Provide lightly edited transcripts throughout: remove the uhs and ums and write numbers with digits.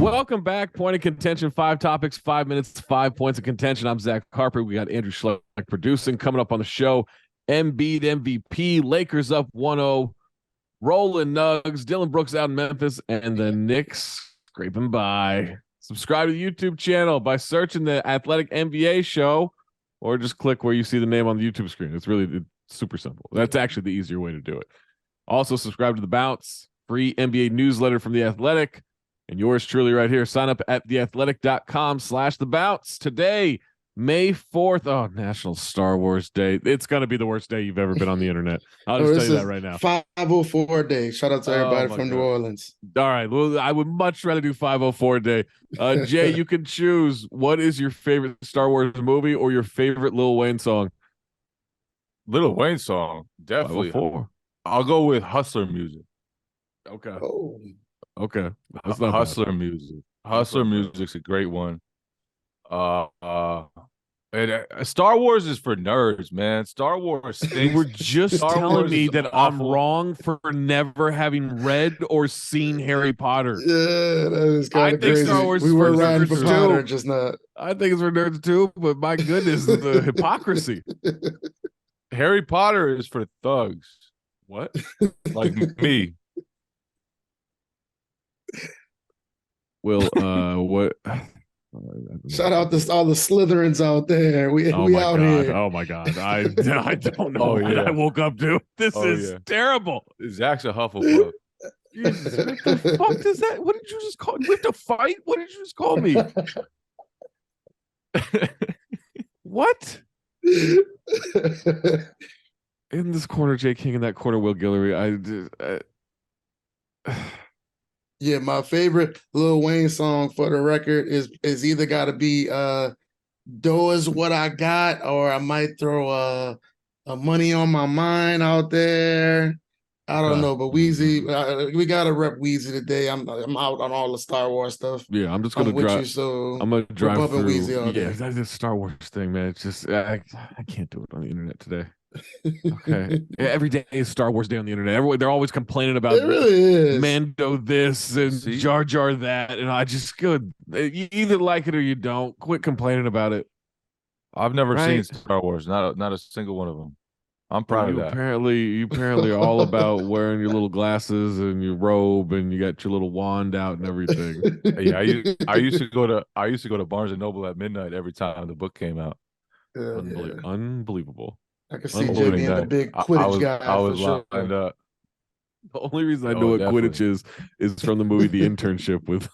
Welcome back. Point of contention, 5 topics, 5 minutes, 5 points of contention. I'm Zach Harper. We got Andrew Schleck producing. Coming up on the show, Embiid MVP, Lakers up 1-0, rolling Nugs, Dillon Brooks out in Memphis, and the Knicks scraping by. Subscribe to the YouTube channel by searching the Athletic NBA show, or just click where you see the name on the YouTube screen. It's super simple. That's actually the easier way to do it. Also, subscribe to The Bounce, free NBA newsletter from The Athletic. And yours truly right here. Sign up at theathletic.com/thebounce. Today, May 4th. Oh, National Star Wars Day. It's going to be the worst day you've ever been on the internet. I'll just tell you that right now. 504 day. Shout out to everybody from New Orleans. All right. Well, I would much rather do 504 day. Jay, you can choose. What is your favorite Star Wars movie or your favorite Lil Wayne song? Lil Wayne song. Definitely. I'll go with Hustler Music. Okay. Oh. Okay. Hustler Music. Hustler Music's a great one. Star Wars is for nerds, man. Star Wars stinks. You were just telling me that I'm wrong for never having read or seen Harry Potter. Yeah, that is kind of crazy. Star Wars we were riding for Potter, just not. I think it's for nerds too, but my goodness, the hypocrisy. Harry Potter is for thugs. What? Like me. Will what? Shout out to all the Slytherins out there. We out here. Oh my god! I don't know what I woke up to. This is terrible. Zach's a Hufflepuff. Jesus, what the fuck is that? What did you just call? We have to fight? What did you just call me? What? In this corner, Jay King. In that corner, Will Guillory. Yeah, my favorite Lil Wayne song for the record is either got to be "Doors What I Got" or I might throw a "Money on My Mind" out there. I don't know, but Weezy, we gotta rep Weezy today. I'm out on all the Star Wars stuff. Yeah, I'm just gonna drive. So I'm gonna drive through. Weezy all day. Yeah, that's this Star Wars thing, man. It's just I can't do it on the internet today. Okay, every day is Star Wars Day on the internet. They're always complaining about it really is. Mando this and Jar Jar that, and I just good. You either like it or you don't. Quit complaining about it. I've never seen Star Wars, not a single one of them. I'm proud of that. You apparently are all about wearing your little glasses and your robe, and you got your little wand out and everything. Yeah, I used to go to Barnes and Noble at midnight every time the book came out. Unbelievable. I can see Jay being the big Quidditch guy. I was lined up. The only reason I know what Quidditch is from the movie The Internship with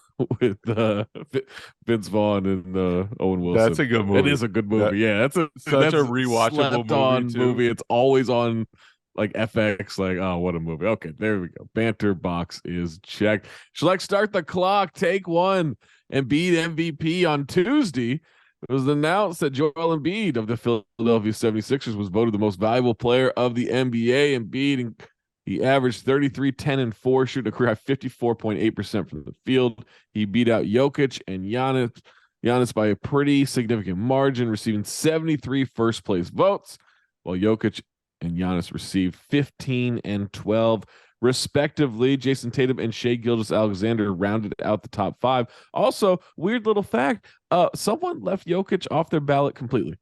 Vince Vaughn and Owen Wilson. That's a good movie. It is a good movie. That's a rewatchable movie. It's always on like FX. Like, oh, what a movie. Okay, there we go. Banter box is checked. Schleck, start the clock. Take one. Embiid MVP on Tuesday. It was announced that Joel Embiid of the Philadelphia 76ers was voted the most valuable player of the NBA. Embiid, he averaged 33, 10, and 4, shooting a career high 54.8% from the field. He beat out Jokic and Giannis by a pretty significant margin, receiving 73 first-place votes, while Jokic and Giannis received 15 and 12, respectively. Jason Tatum and Shai Gilgeous-Alexander rounded out the top 5. Also, weird little fact, someone left Jokic off their ballot completely.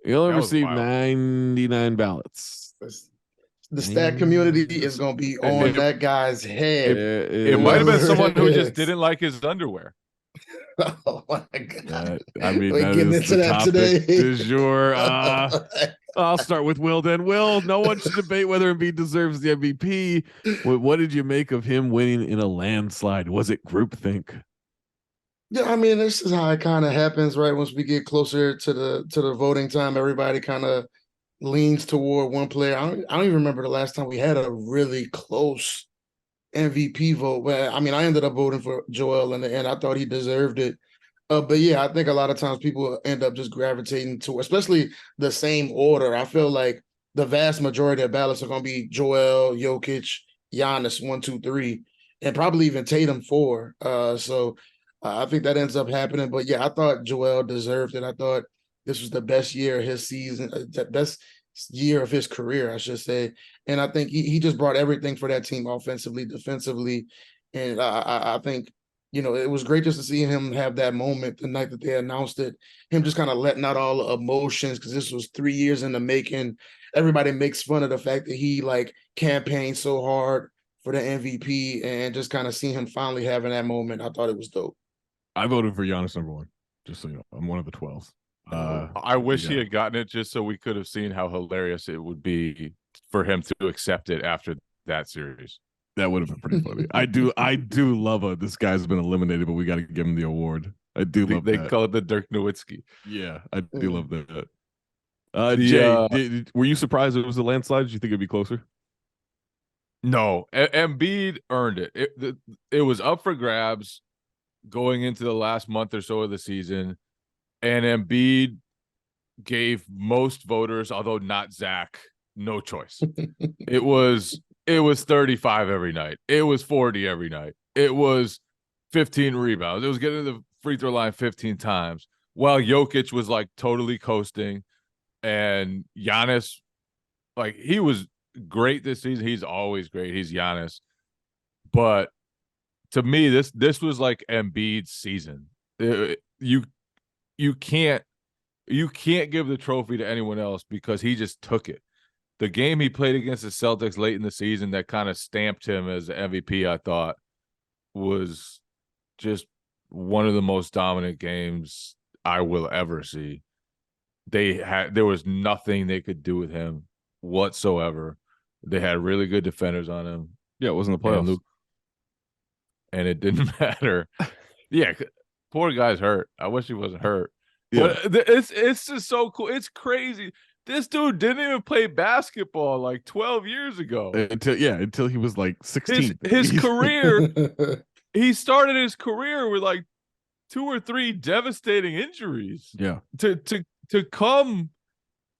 He only received 99 ballots. The stat community is going to be on that guy's head. It might have been someone who just didn't like his underwear. Oh my god! I mean, that is the topic du jour. I'll start with Will then. Will, no one should debate whether Embiid deserves the MVP. What did you make of him winning in a landslide? Was it groupthink? Yeah, I mean, this is how it kind of happens, right? Once we get closer to the voting time, everybody kind of leans toward one player. I don't even remember the last time we had a really close MVP vote. But I mean, I ended up voting for Joel in the end. I thought he deserved it. But yeah, I think a lot of times people end up just gravitating to, especially the same order. I feel like the vast majority of ballots are going to be Joel, Jokic, Giannis, 1, 2, 3, and probably even Tatum 4. So I think that ends up happening. But yeah, I thought Joel deserved it. I thought this was the best year of his season, the best year of his career, I should say. And I think he just brought everything for that team offensively, defensively. And I think it was great just to see him have that moment the night that they announced it, him just kind of letting out all the emotions, because this was 3 years in the making. Everybody makes fun of the fact that he campaigned so hard for the MVP, and just kind of seeing him finally having that moment. I thought it was dope. I voted for Giannis #1, just so you know. I'm one of the 12. I wish he had gotten it just so we could have seen how hilarious it would be for him to accept it after that series. That would have been pretty funny. I do love it. This guy's been eliminated, but we got to give him the award. I do love they that. call it the Dirk Nowitzki. Yeah, I do love that. Jay, were you surprised it was a landslide? Did you think it'd be closer? No, Embiid earned it. It was up for grabs going into the last month or so of the season, and Embiid gave most voters, although not Zach, no choice. It was 35 every night. It was 40 every night. It was 15 rebounds. It was getting to the free throw line 15 times, while Jokic was totally coasting, and Giannis, he was great this season. He's always great. He's Giannis. But to me, this was like Embiid's season. You can't give the trophy to anyone else because he just took it. The game he played against the Celtics late in the season that kind of stamped him as MVP, I thought, was just one of the most dominant games I will ever see. There was nothing they could do with him whatsoever. They had really good defenders on him. Yeah, it wasn't the playoffs. And it didn't matter. Yeah, poor guy's hurt. I wish he wasn't hurt. Yeah. But it's just so cool. It's crazy. This dude didn't even play basketball 12 years ago. Until he was 16. His career, he started his career with 2 or 3 devastating injuries. Yeah. To come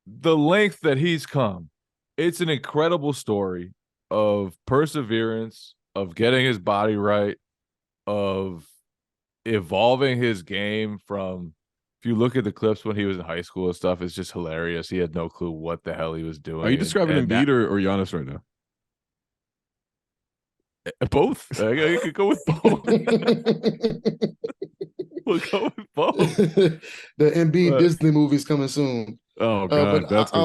the length that he's come, it's an incredible story of perseverance, of getting his body right, of evolving his game from, if you look at the clips when he was in high school and stuff, it's just hilarious. He had no clue what the hell he was doing. Are you describing Embiid or Giannis right now? Both. I could go with both. We'll go with both. The Embiid Disney movie's coming soon. Oh God, but I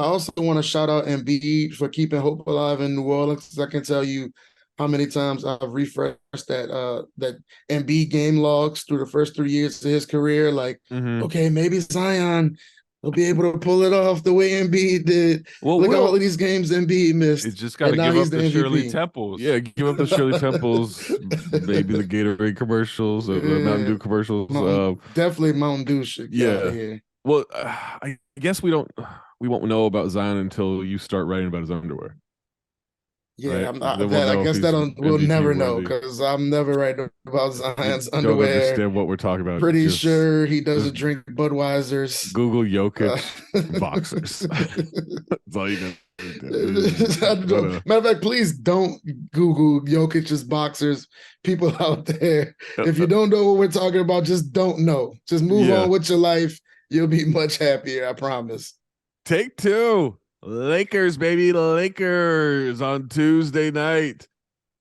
also want to shout out Embiid for keeping hope alive in New Orleans. I can tell you how many times I've refreshed that Embiid game logs through the first 3 years of his career. Okay, maybe Zion will be able to pull it off the way Embiid did. Well, look at all of these games Embiid missed. He's just got to give up the Shirley Temples. Yeah, give up the Shirley Temples. Maybe the Gatorade commercials, the Mountain Dew commercials. Definitely Mountain Dew should get out of here. Well, I guess we won't know about Zion until you start writing about his underwear. Yeah, right? I guess we'll never know, because I'm never writing about Zion's underwear. Don't understand what we're talking about. Pretty sure he doesn't drink Budweisers. Google Jokic boxers. That's all you can. Matter of fact, please don't Google Jokic's boxers. People out there, if you don't know what we're talking about, just don't know. Just move on with your life. You'll be much happier, I promise. Take 2. Lakers, baby. Lakers on Tuesday night.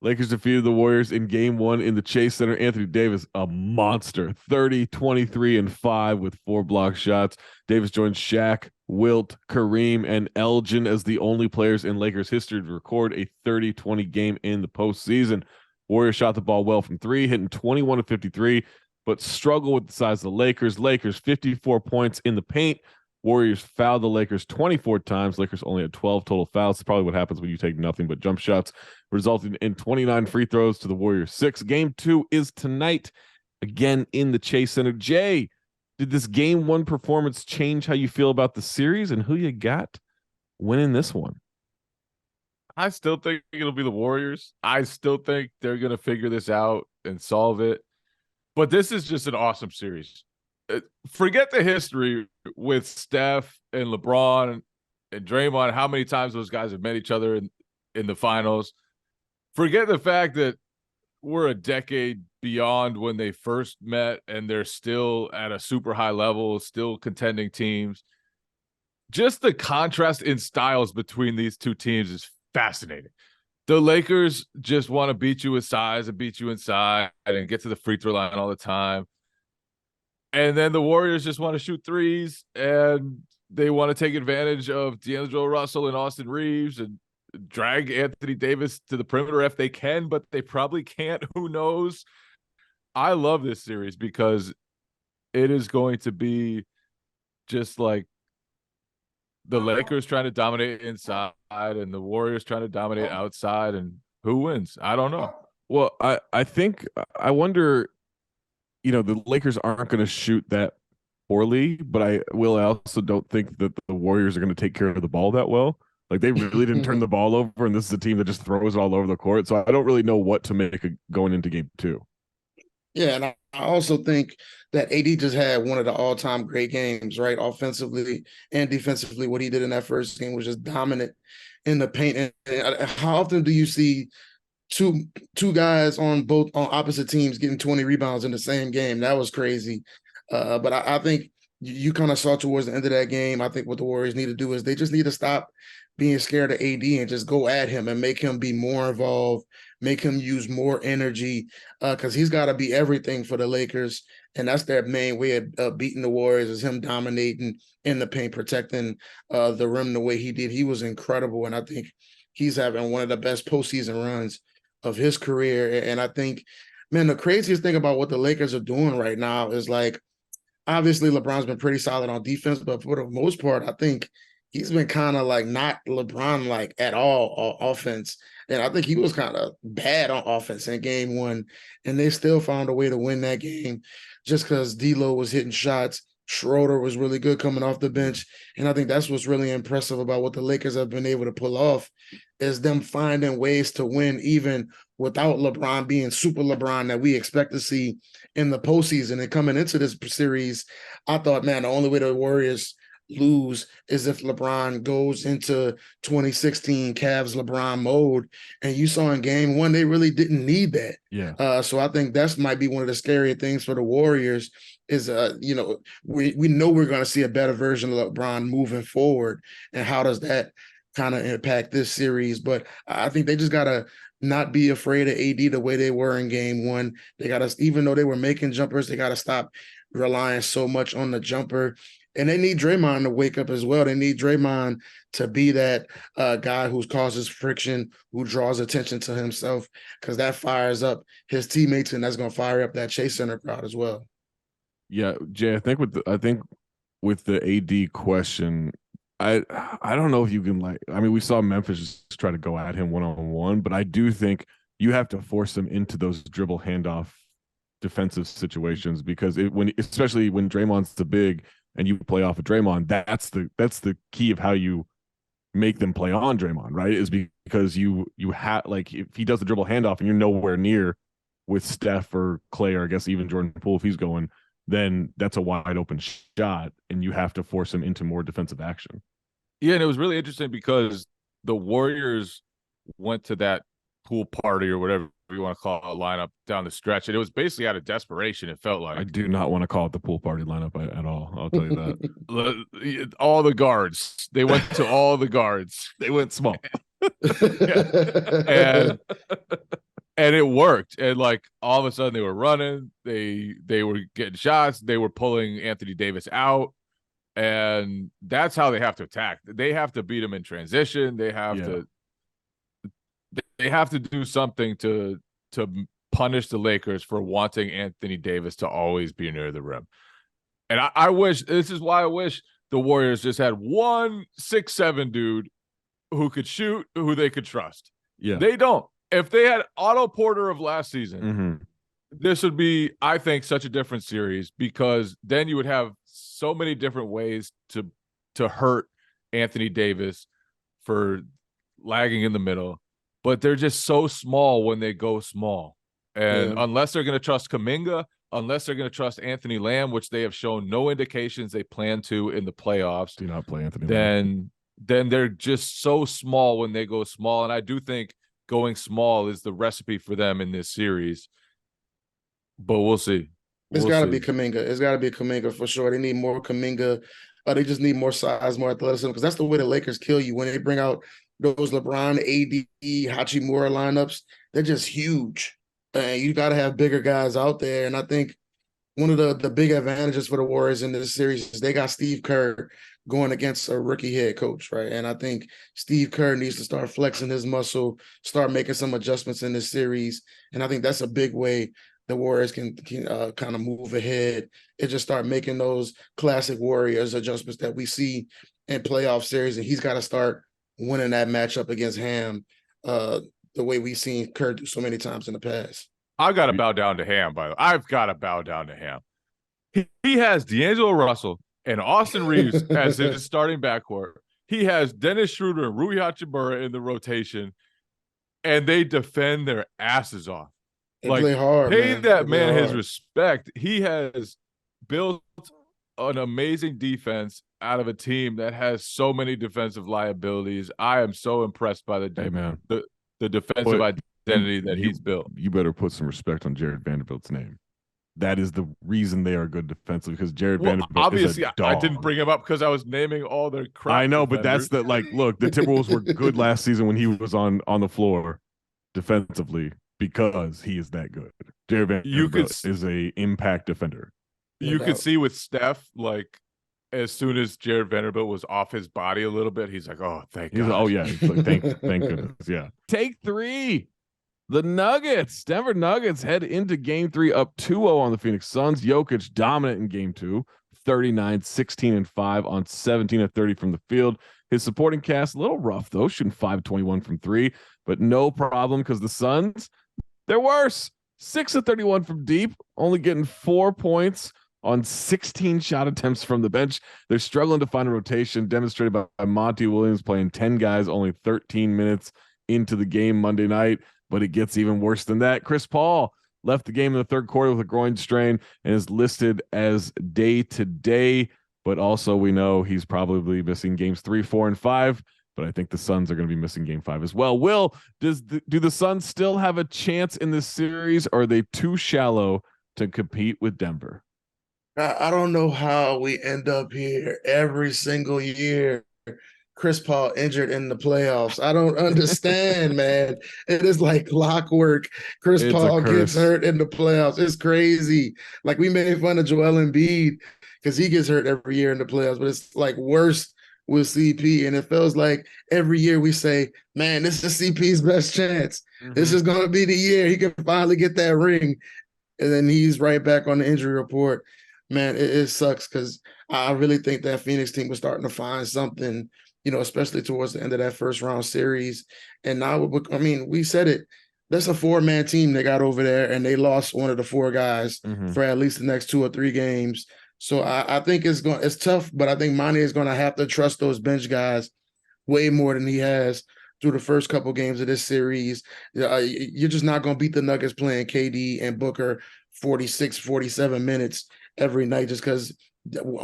Lakers defeated the Warriors in game 1 in the Chase Center. Anthony Davis, a monster. 30, 23, and 5 with 4 block shots. Davis joined Shaq, Wilt, Kareem, and Elgin as the only players in Lakers history to record a 30-20 game in the postseason. Warriors shot the ball well from 3, hitting 21 of 53, but struggle with the size of the Lakers. Lakers 54 points in the paint. Warriors fouled the Lakers 24 times. Lakers only had 12 total fouls. That's probably what happens when you take nothing but jump shots, resulting in 29 free throws to the Warriors 6. Game 2 is tonight, again in the Chase Center. Jay, did this game 1 performance change how you feel about the series and who you got winning this one? I still think it'll be the Warriors. I still think they're going to figure this out and solve it. But this is just an awesome series. Forget the history with Steph and LeBron and Draymond, how many times those guys have met each other in the finals. Forget the fact that we're a decade beyond when they first met and they're still at a super high level, still contending teams. Just the contrast in styles between these two teams is fascinating. The Lakers just want to beat you with size and beat you inside and get to the free throw line all the time. And then the Warriors just want to shoot threes, and they want to take advantage of D'Angelo Russell and Austin Reeves and drag Anthony Davis to the perimeter if they can, but they probably can't. Who knows? I love this series because it is going to be just like the Lakers trying to dominate inside and the Warriors trying to dominate outside, and who wins? I don't know. Well, I think I wonder, the Lakers aren't going to shoot that poorly, but I also don't think that the Warriors are going to take care of the ball that well. Like, they really didn't turn the ball over, and this is a team that just throws it all over the court. So I don't really know what to make going into game 2. Yeah, and I also think that AD just had one of the all-time great games, right? Offensively and defensively, what he did in that first game was just dominant in the paint. And how often do you see two guys on opposite teams getting 20 rebounds in the same game? That was crazy. But I think you kind of saw towards the end of that game, I think what the Warriors need to do is they just need to stop being scared of AD and just go at him and make him be more involved, make him use more energy, because he's got to be everything for the Lakers. And that's their main way of beating the Warriors, is him dominating in the paint, protecting the rim the way he did. He was incredible. And I think he's having one of the best postseason runs of his career. And I think, man, the craziest thing about what the Lakers are doing right now is, like, obviously LeBron's been pretty solid on defense, but for the most part, I think he's been kind of like not LeBron like at all on offense. And I think he was kind of bad on offense in game 1. And they still found a way to win that game just because D'Lo was hitting shots. Schroeder was really good coming off the bench. And I think that's what's really impressive about what the Lakers have been able to pull off, is them finding ways to win even without LeBron being super LeBron that we expect to see in the postseason. And coming into this series, I thought, man, the only way the Warriors lose is if LeBron goes into 2016 Cavs LeBron mode. And you saw in game 1, they really didn't need that. Yeah. So I think that might be one of the scary things for the Warriors is, we know we're going to see a better version of LeBron moving forward. And how does that kind of impact this series? But I think they just got to not be afraid of AD the way they were in game 1. They got to, even though they were making jumpers, they got to stop relying so much on the jumper. And they need Draymond to wake up as well. They need Draymond to be that guy who causes friction, who draws attention to himself, because that fires up his teammates, and that's going to fire up that Chase Center crowd as well. Yeah, Jay, I think with the AD question, I don't know if you can, like, I mean, we saw Memphis just try to go at him one-on-one, but I do think you have to force him into those dribble handoff defensive situations, because especially when Draymond's the big and you play off of Draymond, that's the key of how you make them play on Draymond, right? Is because you have, like, if he does the dribble handoff and you're nowhere near with Steph or Clay, or I guess even Jordan Poole if he's going, then that's a wide open shot, and you have to force him into more defensive action. Yeah, and it was really interesting because the Warriors went to that pool party or whatever you want to call it lineup down the stretch, and it was basically out of desperation. It felt like, I do not want to call it the pool party lineup at all. I'll tell you that. All the guards. They went to all the guards. They went small. And it worked. And, like, all of a sudden they were running. They were getting shots. They were pulling Anthony Davis out. And that's how they have to attack. They have to beat him in transition. They have to do something to punish the Lakers for wanting Anthony Davis to always be near the rim. And I wish, this is why I wish the Warriors just had one 6'7" dude who could shoot, who they could trust. Yeah. They don't. If they had Otto Porter of last season, this would be, I think, such a different series, because then you would have so many different ways to hurt Anthony Davis for lagging in the middle. But they're just so small when they go small. And unless they're going to trust Kuminga, unless they're going to trust Anthony Lamb, which they have shown no indications they plan to in the playoffs. Do not play Anthony Lamb. Then they're just so small when they go small. And I do think going small is the recipe for them in this series. But we'll see. It's got to be Kuminga. It's got to be Kuminga for sure. They need more Kuminga. They just need more size, more athleticism, because that's the way the Lakers kill you when they bring out those LeBron, AD, Hachimura lineups, they're just huge. And you got to have bigger guys out there. And I think one of the big advantages for the Warriors in this series is they got Steve Kerr going against a rookie head coach, right? And I think Steve Kerr needs to start flexing his muscle, start making some adjustments in this series. And I think that's a big way the Warriors can kind of move ahead and just start making those classic Warriors adjustments that we see in playoff series. And he's got to start winning that matchup against Ham the way we've seen Kerr do so many times in the past. I've got to bow down to Ham, by the way. I've got to bow down to Ham. He has D'Angelo Russell and Austin Reeves as his starting backcourt. He has Dennis Schroeder and Rui Hachimura in the rotation, and they defend their asses off. They play hard, pay man. that man his respect. He has built an amazing defense out of a team that has so many defensive liabilities. I am so impressed by the defensive identity that he's built. You better put some respect on Jared Vanderbilt's name. That is the reason they are good defensively, because Jared Vanderbilt obviously is a dog. I didn't bring him up because I was naming all their crap. I know, defenders. but that's look, the Timberwolves were good last season when he was on the floor defensively because he is that good. Jared Vanderbilt is a impact defender. You could see with Steph, like, as soon as Jared Vanderbilt was off his body a little bit, he's like, oh, thank God. Oh, yeah. He's like, thank goodness. Yeah. Take 3. The Nuggets, Denver Nuggets head into game 3 up 2-0 on the Phoenix Suns. Jokic dominant in game 2, 39, 16, and 5 on 17 of 30 from the field. His supporting cast, a little rough though, shooting 5-21 from 3, but no problem because the Suns, they're worse. 6 of 31 from deep, only getting 4 points on 16 shot attempts from the bench. They're struggling to find a rotation, demonstrated by Monty Williams playing 10 guys, only 13 minutes into the game Monday night. But it gets even worse than that. Chris Paul left the game in the third quarter with a groin strain and is listed as day-to-day. But also we know he's probably missing games 3, 4, and 5. But I think the Suns are going to be missing game 5 as well. Will, do the Suns still have a chance in this series, or are they too shallow to compete with Denver? I don't know how we end up here every single year. Chris Paul injured in the playoffs. I don't understand, man. It is like clockwork. Chris Paul gets hurt in the playoffs. It's crazy. Like, we made fun of Joel Embiid because he gets hurt every year in the playoffs, but it's like worse with CP. And it feels like every year we say, man, this is CP's best chance. Mm-hmm. This is going to be the year he can finally get that ring. And then he's right back on the injury report. Man, it sucks because I really think that Phoenix team was starting to find something, especially towards the end of that first round series. And now, we said it. That's a 4-man team they got over there, and they lost one of the 4 guys for at least the next 2 or 3 games. So I think it's tough, but I think Monty is going to have to trust those bench guys way more than he has through the first couple games of this series. You're just not going to beat the Nuggets playing KD and Booker 46, 47 minutes every night, just because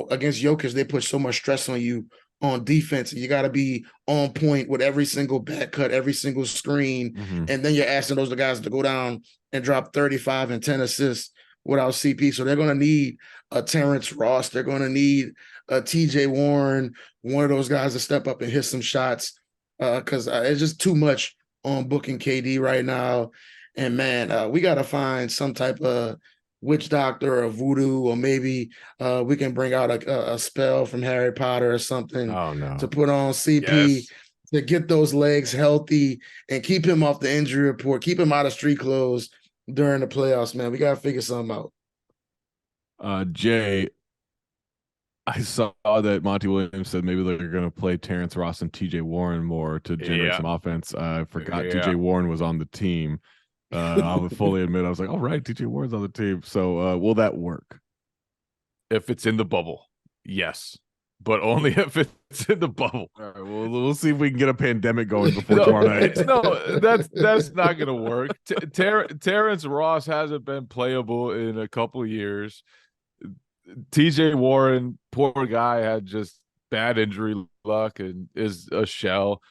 against Jokic, they put so much stress on you on defense. You got to be on point with every single back cut, every single screen. And then you're asking those guys to go down and drop 35 and 10 assists without CP. So they're going to need a Terrence Ross. They're going to need a TJ Warren, one of those guys to step up and hit some shots, because it's just too much on booking KD right now. And man, we got to find some type of witch doctor or voodoo, or maybe we can bring out a spell from Harry Potter or something to put on CP to get those legs healthy and keep him off the injury report, keep him out of street clothes during the playoffs, man. We got to figure something out. Jay, I saw that Monty Williams said maybe they're going to play Terrence Ross and TJ Warren more to generate some offense. I forgot TJ Warren was on the team. I would fully admit, I was like, all right, TJ Warren's on the team. So will that work? If it's in the bubble, yes. But only if it's in the bubble. All right, well, we'll see if we can get a pandemic going before tomorrow night. No, that's not going to work. Terrence Ross hasn't been playable in a couple of years. TJ Warren, poor guy, had just bad injury luck and is a shell.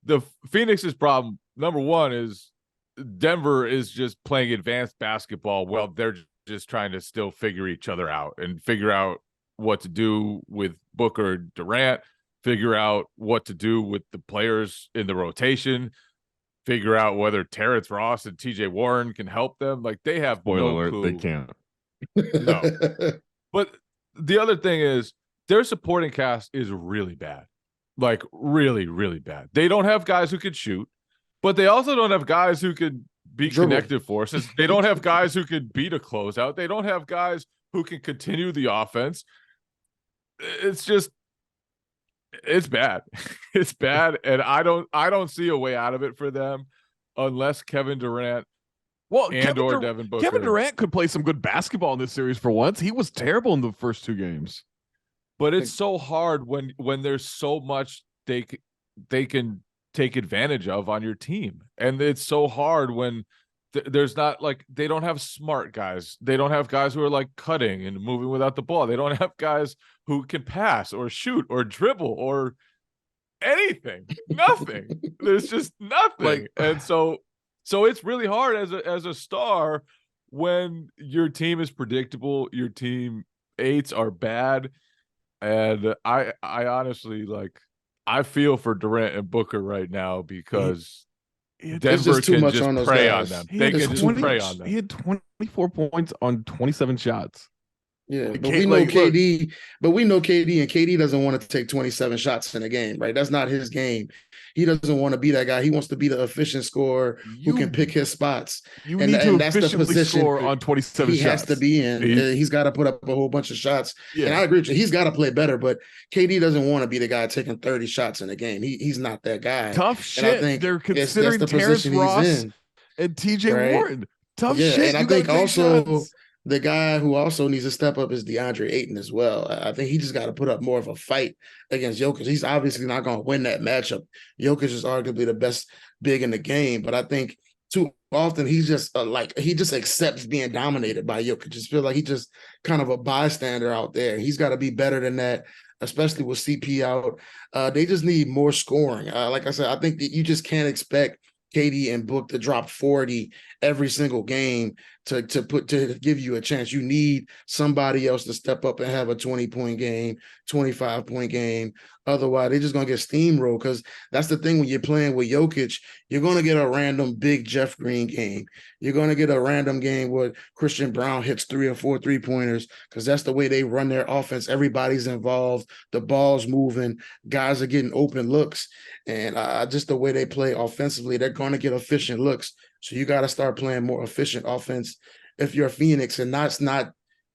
The Phoenix's problem, number one, is Denver is just playing advanced basketball. Well, they're just trying to still figure each other out and figure out what to do with Booker, Durant. figure out what to do with the players in the rotation, figure out whether Terrence Ross and TJ Warren can help them. Like, they have Spoiler no alert, clue. they can't. No. But the other thing is their supporting cast is really bad. Like, really, really bad. They don't have guys who can shoot, but they also don't have guys who could be connective forces. They don't have guys who could beat a closeout. They don't have guys who can continue the offense. It's just, it's bad. It's bad, and I don't see a way out of it for them unless Kevin Durant Devin Booker. Kevin Durant could play some good basketball in this series for once. He was terrible in the first 2 games. But it's so hard when there's so much they can take advantage of on your team, and it's so hard when there's not, like, they don't have smart guys. They don't have guys who are like cutting and moving without the ball. They don't have guys who can pass or shoot or dribble or anything. Nothing. There's just nothing. And so it's really hard as a star when your team is predictable, your team eights are bad. And I honestly, like, I feel for Durant and Booker right now because Denver can just prey on them. They can just prey on them. He had 24 points on 27 shots. Yeah, but we know KD. But we know KD, and KD doesn't want to take 27 shots in a game, right? That's not his game. He doesn't want to be that guy. He wants to be the efficient scorer who can pick his spots. You need to efficiently score on 27 shots. He has to be in. He's got to put up a whole bunch of shots. Yeah. And I agree with you. He's got to play better, but KD doesn't want to be the guy taking 30 shots in a game. He's not that guy. Tough shit. I think they're considering Terrence Ross and TJ Warren. Tough shit. And I think also the guy who also needs to step up is DeAndre Ayton as well. I think he just got to put up more of a fight against Jokic. He's obviously not going to win that matchup. Jokic is arguably the best big in the game, but I think too often he's just he just accepts being dominated by Jokic. Just feels like he's just kind of a bystander out there. He's got to be better than that, especially with CP out. They just need more scoring. Like I said, I think that you just can't expect KD and Book to drop 40 every single game to give you a chance. You need somebody else to step up and have a 20-point game, 25-point game. Otherwise, they're just going to get steamrolled, because that's the thing when you're playing with Jokic, you're going to get a random big Jeff Green game. You're going to get a random game where Christian Brown hits 3 or 4 3-pointers, because that's the way they run their offense. Everybody's involved. The ball's moving. Guys are getting open looks. And just the way they play offensively, they're going to get efficient looks. So you got to start playing more efficient offense if you're Phoenix, and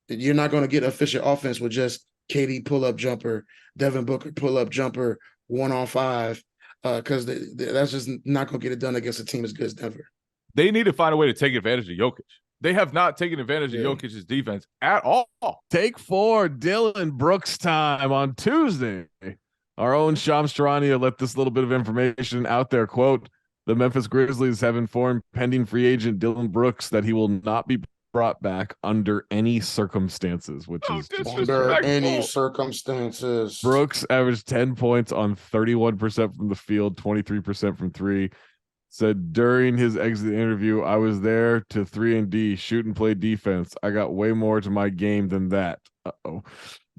you're not going to get efficient offense with just KD pull-up jumper, Devin Booker pull-up jumper, 1-on-5, because that's just not going to get it done against a team as good as Denver. They need to find a way to take advantage of Jokic. They have not taken advantage of Jokic's defense at all. Take 4, Dillon Brooks time on Tuesday. Our own Shams Charania let this little bit of information out there. Quote, the Memphis Grizzlies have informed pending free agent Dillon Brooks that he will not be brought back under any circumstances, which is just under any circumstances. Brooks averaged 10 points on 31% from the field, 23% from 3. Said during his exit interview, I was there to 3-and-D, shoot and play defense. I got way more to my game than that.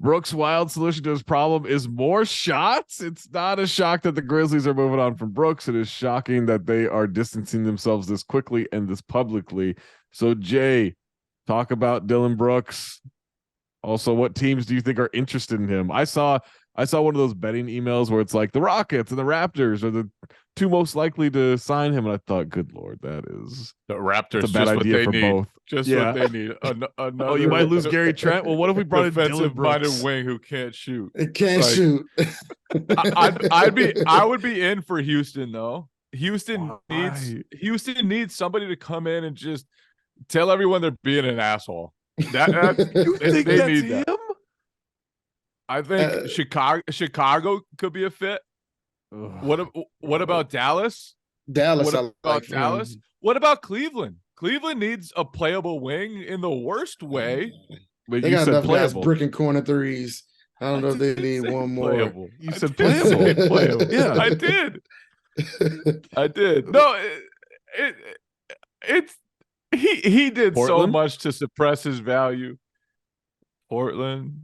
Brooks' wild solution to his problem is more shots. It's not a shock that the Grizzlies are moving on from Brooks. It is shocking that they are distancing themselves this quickly and this publicly. So, Jay, talk about Dillon Brooks. Also, what teams do you think are interested in him? I saw one of those betting emails where it's like the Rockets and the Raptors are the 2 most likely to sign him, and I thought, good Lord, that is the Raptors. A bad idea for both. Just what they need. Another, you might lose Gary Trent. Well, what if we brought in Dillon Brooks? Defensive-minded wing who can't shoot. It can't shoot. I would be in for Houston though. Houston needs somebody to come in and just tell everyone they're being an asshole. You think they that's need him? that. I think Chicago could be a fit. What about Dallas? Dallas. Dallas? What about Cleveland? Cleveland needs a playable wing in the worst way. But they got enough guys bricking corner threes. I don't know if they need one more. Playable. You said playable. Playable. Yeah, I did. I did. No, he did Portland? So much to suppress his value. Portland.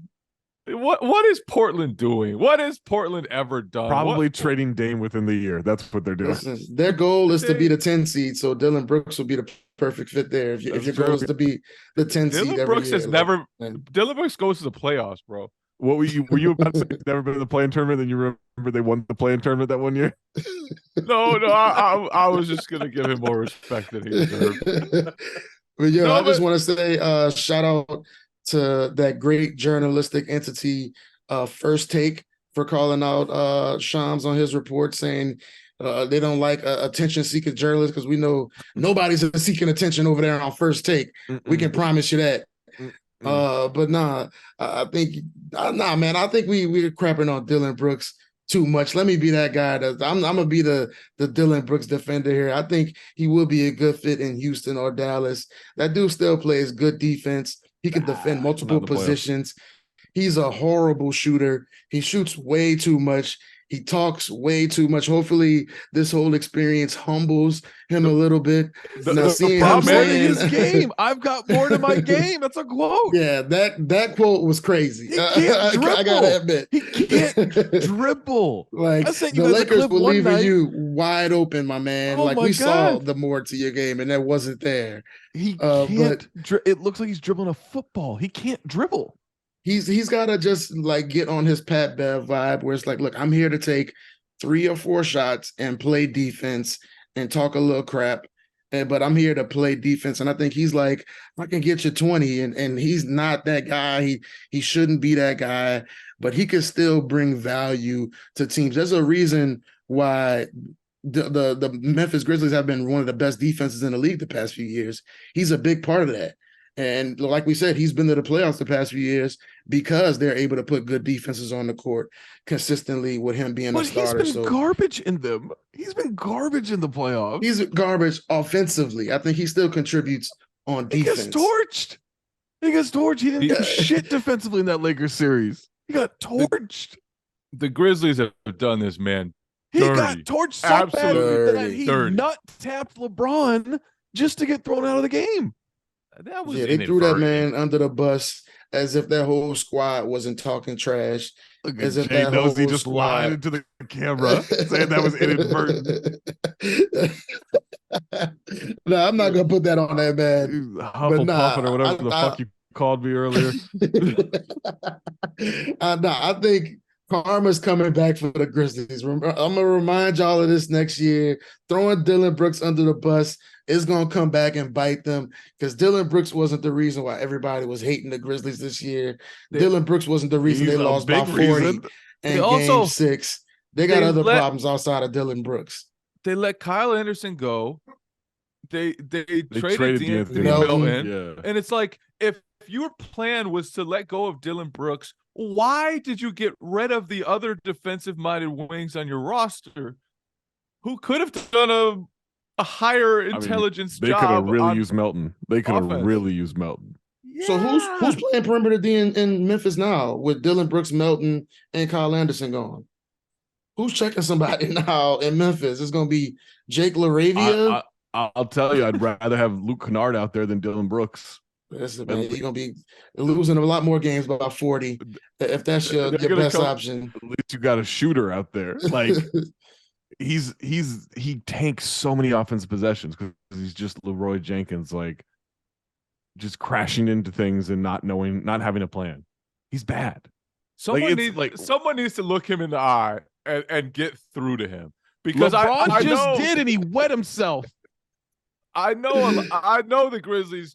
What is Portland doing? What has Portland ever done? Probably trading Dame within the year. That's what they're doing. Listen, their goal is to be the 10 seed, so Dillon Brooks will be the perfect fit there. If your goal is to be the 10 seed Dillon every Brooks year, has never. Dillon Brooks goes to the playoffs, bro. What were you about to say? He's never been in the play-in tournament, then you remember they won the play-in tournament that one year? No, I was just gonna give him more respect than he deserved. But yo, I just want to say shout out to that great journalistic entity, First Take, for calling out Shams on his report, saying they don't like attention-seeking journalists, because we know nobody's seeking attention over there on First Take. We can promise you that. But nah, I think man, I think we're crapping on Dillon Brooks too much. Let me be that guy. I'm gonna be the Dillon Brooks defender here. I think he will be a good fit in Houston or Dallas. That dude still plays good defense. He can defend multiple positions. He's a horrible shooter. He shoots way too much. He talks way too much. Hopefully, this whole experience humbles him a little bit. The problem is his game. I've got more to my game. That's a quote. Yeah, that quote was crazy. He can't dribble. I gotta admit, he can't dribble. Like, the Lakers were leaving you wide open, my man. Oh, like, we saw the more to your game, and that wasn't there. He can't. It looks like he's dribbling a football. He can't dribble. He's got to just like get on his Pat Bev vibe, where it's like, look, I'm here to take 3 or 4 shots and play defense and talk a little crap, but I'm here to play defense. And I think he's like, I can get you 20, and he's not that guy. He shouldn't be that guy, but he can still bring value to teams. There's a reason why the Memphis Grizzlies have been one of the best defenses in the league the past few years. He's a big part of that. And like we said, he's been to the playoffs the past few years because they're able to put good defenses on the court consistently with him being a starter. But he's been garbage in them. He's been garbage in the playoffs. He's garbage offensively. I think he still contributes on defense. He gets torched. He didn't do shit defensively in that Lakers series. He got torched. The Grizzlies have done this, man. He got torched so bad that he nut-tapped LeBron just to get thrown out of the game. They threw that man under the bus as if that whole squad wasn't talking trash. As if that knows he just lied into the camera saying that was inadvertent. No, I'm not gonna put that on that man. Hufflepuffing or whatever the fuck you called me earlier. I think karma's coming back for the Grizzlies. I'm gonna remind y'all of this next year. Throwing Dillon Brooks under the bus is gonna come back and bite them, because Dillon Brooks wasn't the reason why everybody was hating the Grizzlies this year. Dillon Brooks wasn't the reason they lost by 40 in Game 6. They got other problems outside of Dillon Brooks. They let Kyle Anderson go. They traded D'Anthony Melton. And it's like, if your plan was to let go of Dillon Brooks, why did you get rid of the other defensive-minded wings on your roster who could have done a higher intelligence job? They could have really used Melton. Yeah. So who's playing perimeter D in Memphis now with Dillon Brooks, Melton, and Kyle Anderson gone? Who's checking somebody now in Memphis? It's going to be Jake LaRavia? I'll tell you, I'd rather have Luke Kennard out there than Dillon Brooks. Listen, man, you're going to be losing a lot more games by about 40 if that's your best option. At least you got a shooter out there. Like, he tanks so many offensive possessions because he's just Leroy Jenkins, like, just crashing into things and not having a plan. He's bad. Someone needs to look him in the eye and get through to him, because LeBron just did, and he wet himself. I know the Grizzlies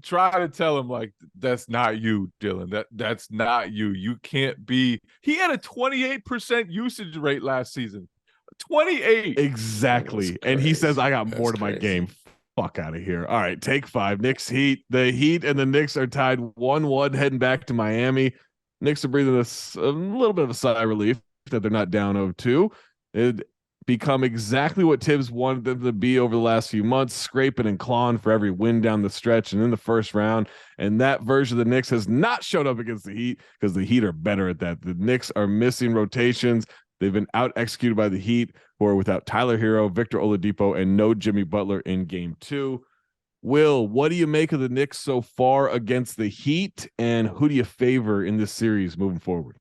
try to tell him, like, that's not you, Dillon. That's not you. You can't be. He had a 28% usage rate last season. 28. Exactly. And he says, I got more to my game. Fuck out of here. All right, take 5. Knicks Heat. The Heat and the Knicks are tied 1-1 heading back to Miami. Knicks are breathing a little bit of a sigh of relief that they're not down 0-2. It become exactly what Tibbs wanted them to be over the last few months, scraping and clawing for every win down the stretch and in the first round. And that version of the Knicks has not showed up against the Heat, because the Heat are better at that. The Knicks are missing rotations. They've been out-executed by the Heat, who are without Tyler Hero, Victor Oladipo, and no Jimmy Butler in Game 2. Will, what do you make of the Knicks so far against the Heat, and who do you favor in this series moving forward?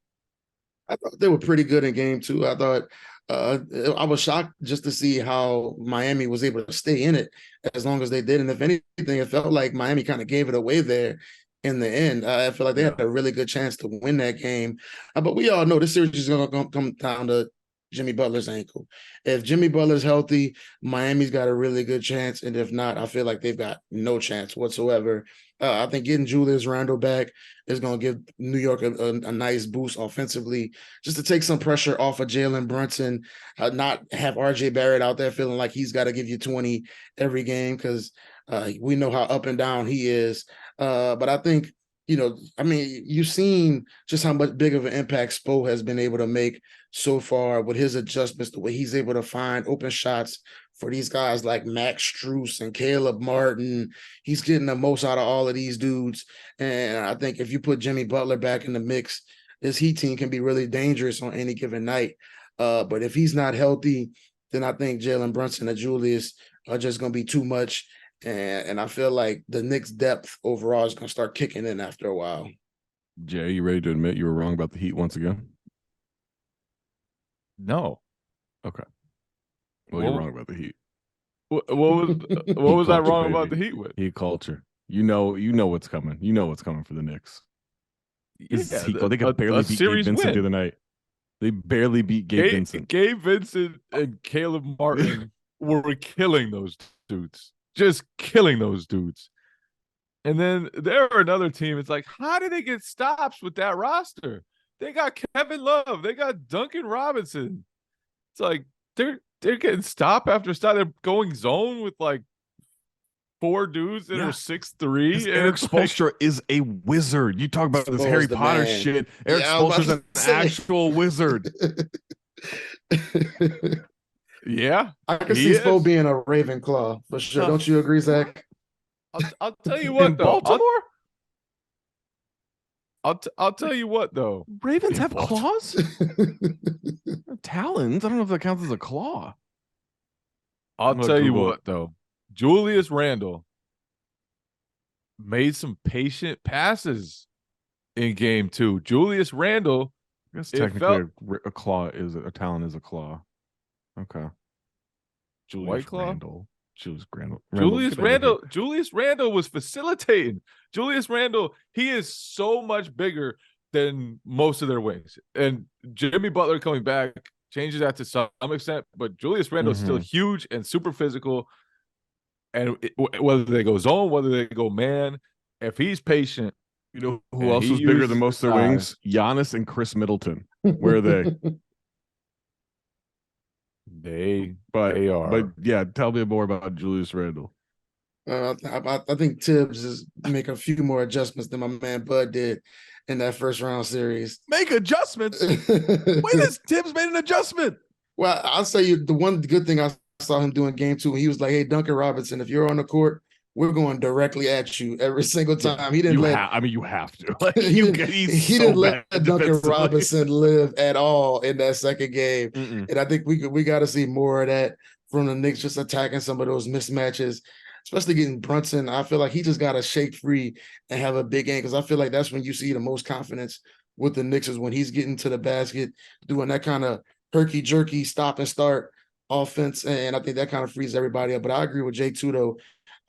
I thought they were pretty good in game two. I thought I was shocked just to see how Miami was able to stay in it as long as they did. And if anything, it felt like Miami kind of gave it away there in the end. I feel like they had a really good chance to win that game. But we all know this series is going to come down to Jimmy Butler's ankle. If Jimmy Butler's healthy, Miami's got a really good chance. And if not, I feel like they've got no chance whatsoever. I think getting Julius Randle back is going to give New York a nice boost offensively, just to take some pressure off of Jalen Brunson, not have RJ Barrett out there feeling like he's got to give you 20 every game, because we know how up and down he is. But I think, you've seen just how much big of an impact Spo has been able to make so far with his adjustments, the way he's able to find open shots for these guys like Max Strus and Caleb Martin. He's getting the most out of all of these dudes. And I think if you put Jimmy Butler back in the mix, this Heat team can be really dangerous on any given night. But if he's not healthy, then I think Jalen Brunson and Julius are just going to be too much. And I feel like the Knicks' depth overall is going to start kicking in after a while. Jay, you ready to admit you were wrong about the Heat once again? No. Okay. Well, you're wrong about the Heat. What was I wrong about the Heat with? Heat culture. You know what's coming. You know what's coming for the Knicks. Yeah, they could barely beat Gabe Vincent the other night. They barely beat Gabe Vincent. Gabe Vincent and Caleb Martin were killing those dudes. Just killing those dudes. And then there are another team. It's like, how did they get stops with that roster? They got Kevin Love. They got Duncan Robinson. It's like they're getting stop after stop. They're going zone with like 4 dudes that are 6'3". Eric Spoelstra is a wizard. You talk about this Harry Potter shit. Eric Spoelstra's an actual wizard. Yeah, I can see Spo being a Ravenclaw for sure. Don't you agree, Zach? I'll tell you what, though. Baltimore? I'll tell you what, though. Ravens have claws? Talons? I don't know if that counts as a claw. I'll tell you what, though. Julius Randle made some patient passes in game 2. Julius Randle, I guess technically a claw is a talon is a claw. Okay. Julius Randle. Julius Randle was facilitating. Julius Randle, he is so much bigger than most of their wings. And Jimmy Butler coming back changes that to some extent, but Julius Randle is still huge and super physical. And whether they go zone, whether they go man, if he's patient. You know who else is bigger than most of their wings? Giannis and Chris Middleton. Where are they? They are. But yeah, tell me more about Julius Randle. I think Tibbs is making a few more adjustments than my man Bud did in that first round series. Make adjustments? When has Tibbs made an adjustment? Well, I'll say the one good thing I saw him do in game 2, he was like, "Hey, Duncan Robinson, if you're on the court, we're going directly at you every single time." He didn't you have to. Like, he didn't let Duncan Robinson live at all in that second game. And I think we got to see more of that from the Knicks, just attacking some of those mismatches, especially getting Brunson. I feel like he just got to shake free and have a big game, because I feel like that's when you see the most confidence with the Knicks, is when he's getting to the basket, doing that kind of herky-jerky stop and start offense. And I think that kind of frees everybody up. But I agree with Jay too, though.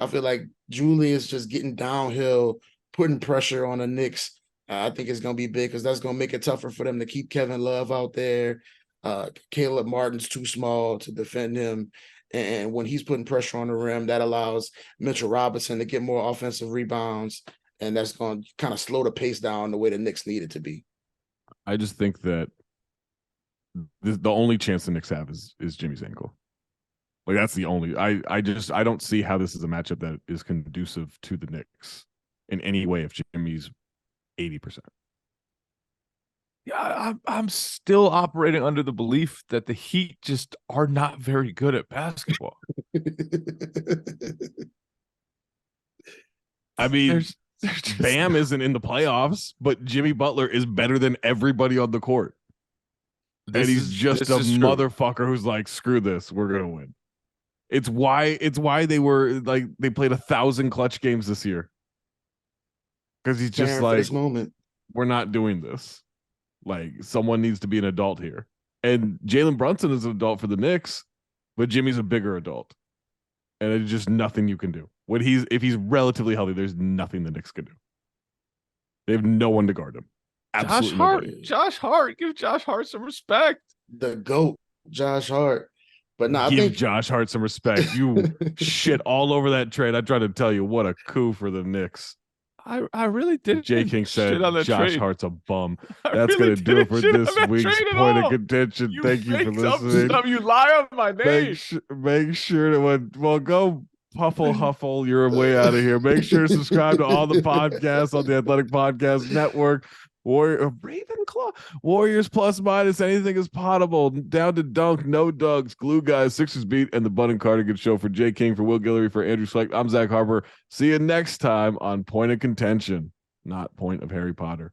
I feel like Julius just getting downhill, putting pressure on the Knicks. I think it's going to be big, because that's going to make it tougher for them to keep Kevin Love out there. Caleb Martin's too small to defend him. And when he's putting pressure on the rim, that allows Mitchell Robinson to get more offensive rebounds. And that's going to kind of slow the pace down the way the Knicks need it to be. I just think that the only chance the Knicks have is Jimmy's ankle. Like, that's the only. I don't see how this is a matchup that is conducive to the Knicks in any way if Jimmy's 80%. Yeah, I'm still operating under the belief that the Heat just are not very good at basketball. I mean, Bam isn't in the playoffs, but Jimmy Butler is better than everybody on the court. And he's just a motherfucker who's like, screw this, we're going to win. It's why they were like they played 1,000 clutch games this year. Because he's just like, this moment. we're not doing this. Like, someone needs to be an adult here. And Jalen Brunson is an adult for the Knicks, but Jimmy's a bigger adult. And it's just nothing you can do. If he's relatively healthy, there's nothing the Knicks can do. They have no one to guard him. Absolutely nobody. Josh Hart. Give Josh Hart some respect. The GOAT, Josh Hart. But no, I Give think Josh Hart some respect. You shit all over that trade. I tried to tell you what a coup for the Knicks. I really did. J King said Josh Hart's a bum. That's really gonna do it for this week's Point of Contention. Thank you for listening. You lie on my name. Make sure to go huffle your way out of here. Make sure to subscribe to all the podcasts on the Athletic Podcast Network. Ravenclaw, Warriors plus minus, anything is potable. Down to dunk, no dunks, glue guys, Sixers beat, and the Bun and Cardigan Show. For Jay King, for Will Guillory, for Andrew Schlecht, I'm Zach Harper. See you next time on Point of Contention, not Point of Harry Potter.